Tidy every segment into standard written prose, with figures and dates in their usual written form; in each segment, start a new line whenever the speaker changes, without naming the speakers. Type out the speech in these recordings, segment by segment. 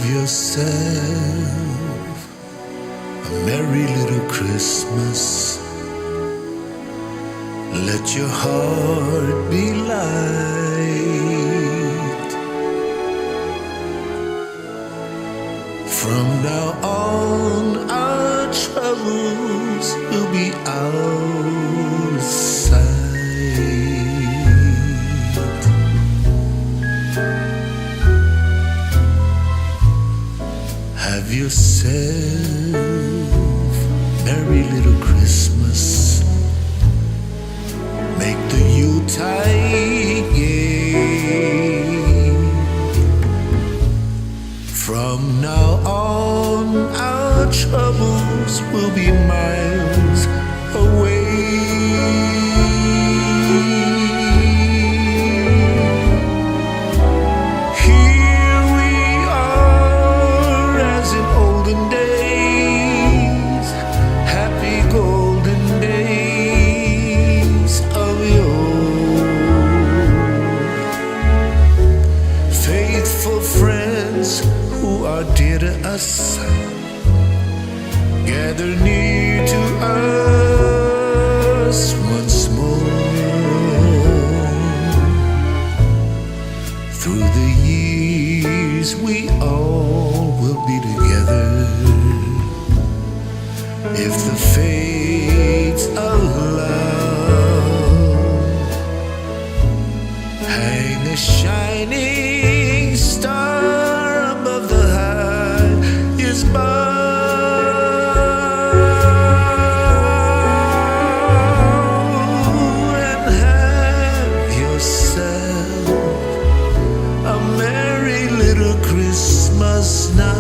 yourself a merry little Christmas. Let your heart be light. From now on, our troubles will be out of sight. Have yourself a merry little Christmas. Make the Yuletide gay. From now on, our troubles will be miles away. Here we are as in olden days, happy golden days of yore. Faithful friends who are dear to us, gather near to us once more. Through the years we all will be together, if the fates allow. Hang a shining star above the highest bough, and have yourself a merry little Christmas now.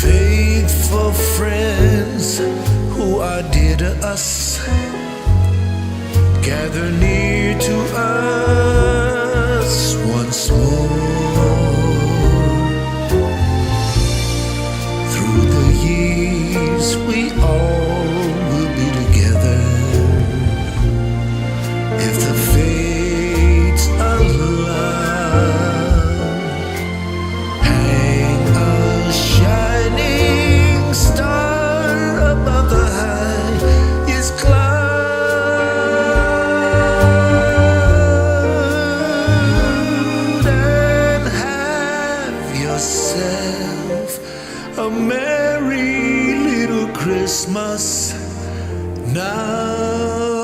Faithful friends who are dear to us, gather near to us once more. Through the years we all will be together, if the fates allow. Hang a shining star above the highest cloud, and have yourself a merry little Christmas now.